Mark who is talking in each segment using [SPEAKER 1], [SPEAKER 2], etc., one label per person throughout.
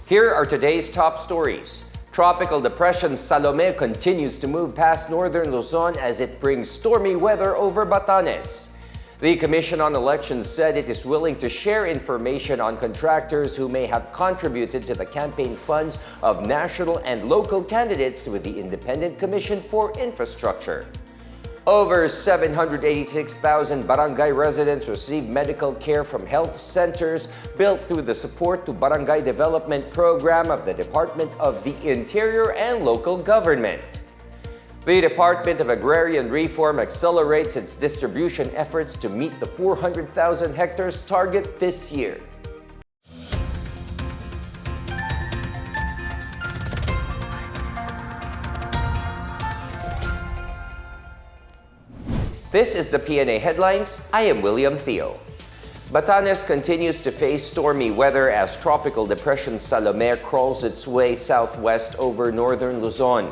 [SPEAKER 1] Here are today's top stories. Tropical depression Salome continues to move past northern Luzon as it brings stormy weather over Batanes. The Commission on Elections said it is willing to share information on contractors who may have contributed to the campaign funds of national and local candidates with the Independent Commission for Infrastructure. Over 786,000 barangay residents receive medical care from health centers built through the Support to Barangay Development Program of the Department of the Interior and Local Government. The Department of Agrarian Reform accelerates its distribution efforts to meet the 400,000 hectares target this year. This is the Pna Headlines. I am William Theo. Batanes continues to face stormy weather as Tropical Depression Salome crawls its way southwest over northern Luzon.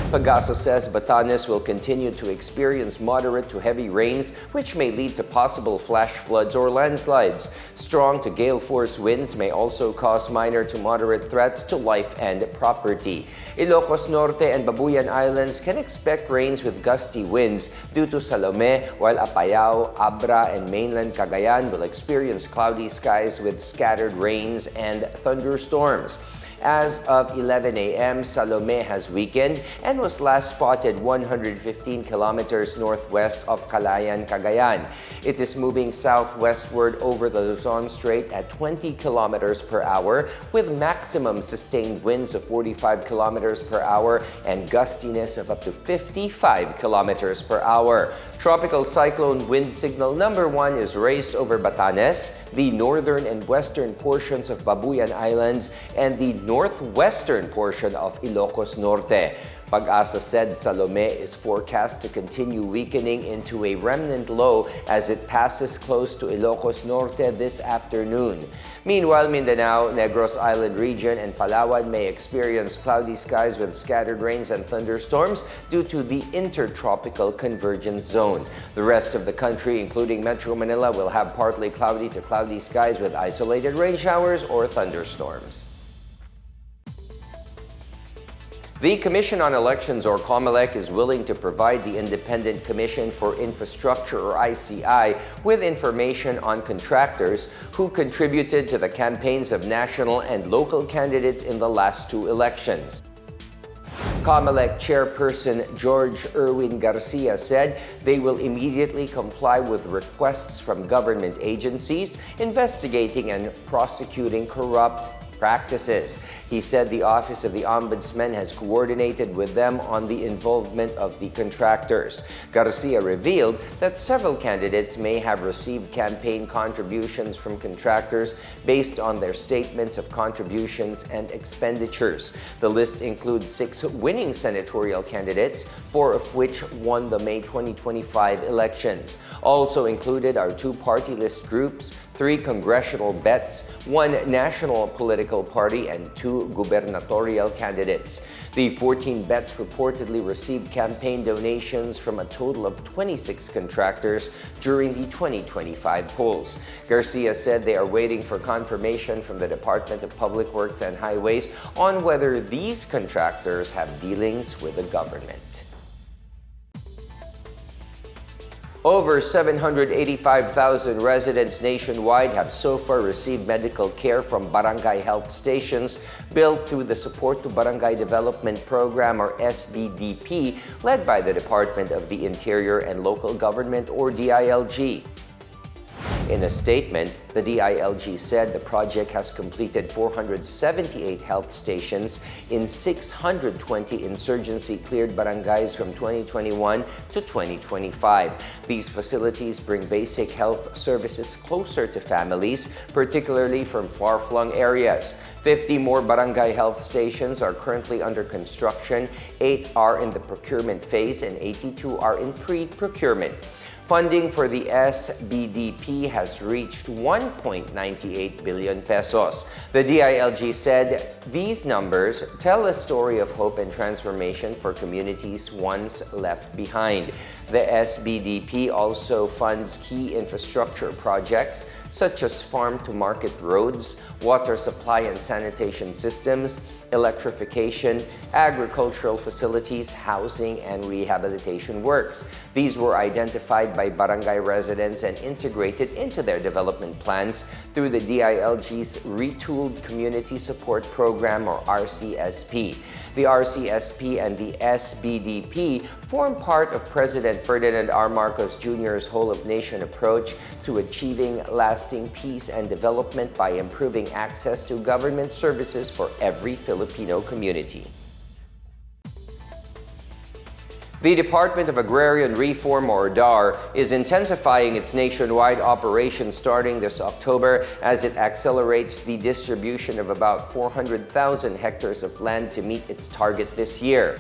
[SPEAKER 1] Pagasa says Batanes will continue to experience moderate to heavy rains, which may lead to possible flash floods or landslides. Strong to gale force winds may also cause minor to moderate threats to life and property. Ilocos Norte and Babuyan Islands can expect rains with gusty winds due to Salome, while Apayao, Abra, and mainland Cagayan will experience cloudy skies with scattered rains and thunderstorms. As of 11 a.m., Salome has weakened and was last spotted 115 kilometers northwest of Calayan, Cagayan. It is moving southwestward over the Luzon Strait at 20 kilometers per hour with maximum sustained winds of 45 kilometers per hour and gustiness of up to 55 kilometers per hour. Tropical cyclone wind signal number 1 is raised over Batanes, the northern and western portions of Babuyan Islands, and the northwestern portion of Ilocos Norte. Pag-asa said Salome is forecast to continue weakening into a remnant low as it passes close to Ilocos Norte this afternoon. Meanwhile, Mindanao, Negros Island region, and Palawan may experience cloudy skies with scattered rains and thunderstorms due to the intertropical convergence zone. The rest of the country, including Metro Manila, will have partly cloudy to cloudy skies with isolated rain showers or thunderstorms. The Commission on Elections, or Comelec, is willing to provide the Independent Commission for Infrastructure, or ICI, with information on contractors who contributed to the campaigns of national and local candidates in the last 2 elections. Comelec Chairperson George Erwin Garcia said they will immediately comply with requests from government agencies investigating and prosecuting corrupt practices. He said the Office of the Ombudsman has coordinated with them on the involvement of the contractors. Garcia revealed that several candidates may have received campaign contributions from contractors based on their statements of contributions and expenditures. The list includes 6 winning senatorial candidates, 4 of which won the May 2025 elections. Also included are 2 party list groups, 3 congressional bets, 1 national political party, and 2 gubernatorial candidates. The 14 bets reportedly received campaign donations from a total of 26 contractors during the 2025 polls. Garcia said they are waiting for confirmation from the Department of Public Works and Highways on whether these contractors have dealings with the government. Over 785,000 residents nationwide have so far received medical care from barangay health stations built through the Support to Barangay Development Program, or SBDP, led by the Department of the Interior and Local Government, or DILG. In a statement, the DILG said the project has completed 478 health stations in 620 insurgency-cleared barangays from 2021 to 2025. These facilities bring basic health services closer to families, particularly from far-flung areas. 50 more barangay health stations are currently under construction, 8 are in the procurement phase, and 82 are in pre-procurement. Funding for the SBDP has reached 1.98 billion pesos. The DILG said these numbers tell a story of hope and transformation for communities once left behind. The SBDP also funds key infrastructure projects such as farm-to-market roads, water supply and sanitation systems, electrification, agricultural facilities, housing, and rehabilitation works. These were identified by barangay residents and integrated into their development plans through the DILG's Retooled Community Support Program, or RCSP. The RCSP and the SBDP form part of President Ferdinand R. Marcos Jr.'s whole-of-nation approach to achieving lasting peace and development by improving access to government services for every Filipino community. The Department of Agrarian Reform, or DAR, is intensifying its nationwide operation starting this October as it accelerates the distribution of about 400,000 hectares of land to meet its target this year.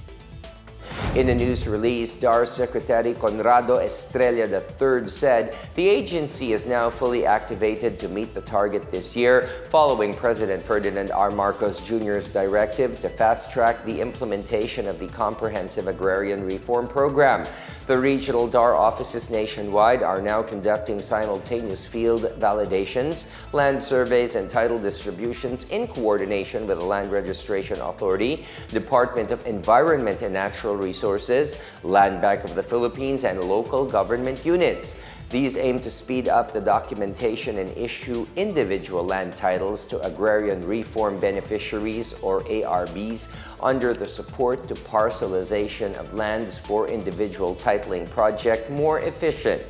[SPEAKER 1] In a news release, DAR Secretary Conrado Estrella III said the agency is now fully activated to meet the target this year, following President Ferdinand R. Marcos Jr.'s directive to fast-track the implementation of the Comprehensive Agrarian Reform Program. The regional DAR offices nationwide are now conducting simultaneous field validations, land surveys, and title distributions in coordination with the Land Registration Authority, Department of Environment and Natural Resources, Land Bank of the Philippines, and local government units. These aim to speed up the documentation and issue individual land titles to agrarian reform beneficiaries, or ARBs, under the Support to Parcelization of Lands for Individual Titling project more efficient.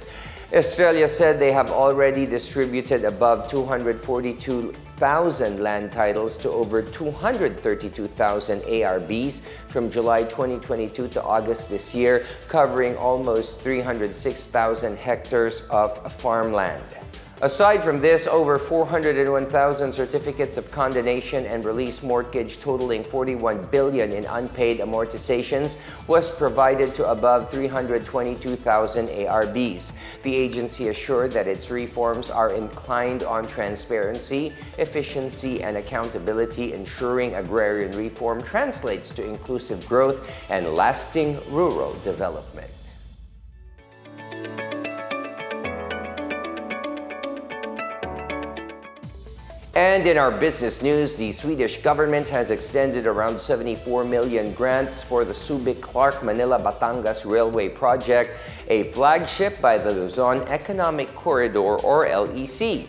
[SPEAKER 1] Estrella said they have already distributed above 242,000 land titles to over 232,000 ARBs from July 2022 to August this year, covering almost 306,000 hectares of farmland. Aside from this, over 401,000 certificates of condonation and release mortgage totaling 41 billion in unpaid amortizations was provided to above 322,000 ARBs. The agency assured that its reforms are inclined on transparency, efficiency, and accountability, ensuring agrarian reform translates to inclusive growth and lasting rural development. And in our business news, the Swedish government has extended around 74 million grants for the Subic-Clark-Manila-Batangas Railway Project, a flagship by the Luzon Economic Corridor, or LEC.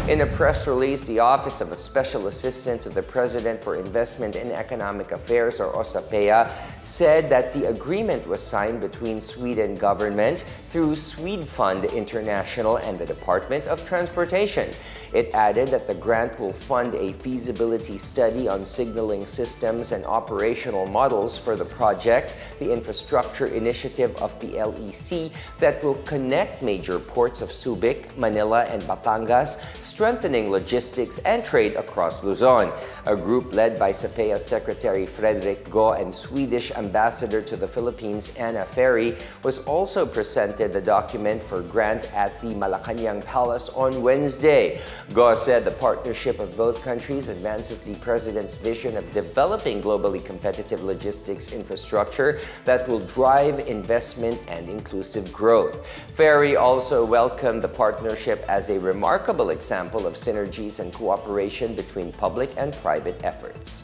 [SPEAKER 1] In a press release, the Office of a Special Assistant to the President for Investment and Economic Affairs, or OSAPEA, said that the agreement was signed between Sweden government through Swedfund International and the Department of Transportation. It added that the grant will fund a feasibility study on signaling systems and operational models for the project, the infrastructure initiative of the LEC that will connect major ports of Subic, Manila, and Batangas, strengthening logistics and trade across Luzon. A group led by SAPEA Secretary Frederick Go and Swedish Ambassador to the Philippines, Anna Ferry, was also presented the document for grant at the Malacanang Palace on Wednesday. Go said the partnership of both countries advances the President's vision of developing globally competitive logistics infrastructure that will drive investment and inclusive growth. Ferry also welcomed the partnership as a remarkable example of synergies and cooperation between public and private efforts.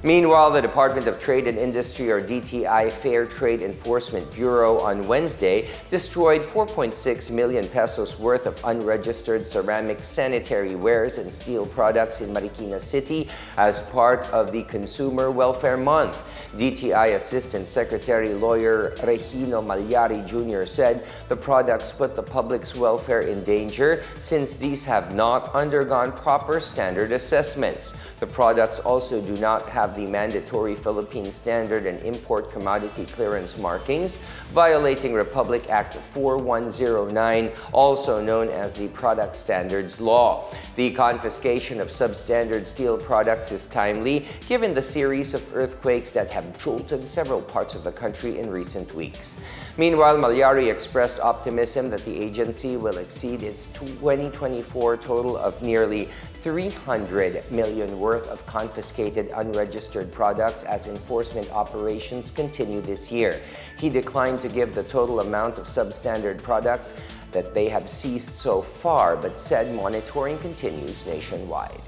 [SPEAKER 1] Meanwhile, the Department of Trade and Industry, or DTI, Fair Trade Enforcement Bureau on Wednesday destroyed 4.6 million pesos worth of unregistered ceramic sanitary wares and steel products in Marikina City as part of the Consumer Welfare Month. DTI Assistant Secretary Lawyer Regino Malyari Jr. said the products put the public's welfare in danger since these have not undergone proper standard assessments. The products also do not have have the mandatory Philippine Standard and Import Commodity Clearance markings, violating Republic Act 4109, also known as the Product Standards Law. The confiscation of substandard steel products is timely, given the series of earthquakes that have jolted several parts of the country in recent weeks. Meanwhile, Malyari expressed optimism that the agency will exceed its 2024 total of nearly 300 million worth of confiscated unregistered products as enforcement operations continue this year. He declined to give the total amount of substandard products that they have seized so far, but said monitoring continues nationwide.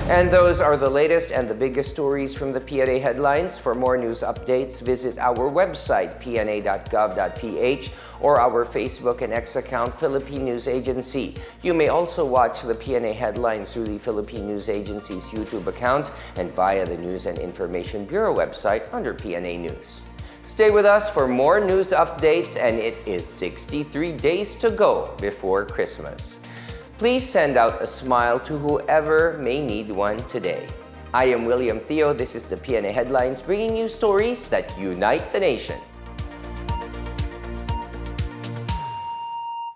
[SPEAKER 1] And those are the latest and the biggest stories from the Pna Headlines. For more news updates, visit our website, pna.gov.ph, or our Facebook and X account, Philippine News Agency. You may also watch the Pna Headlines through the Philippine News Agency's YouTube account and via the News and Information Bureau website under PNA News. Stay with us for more news updates, and it is 63 days to go before Christmas. Please send out a smile to whoever may need one today. I am William Theo. This is the Pna Headlines, bringing you stories that unite the nation.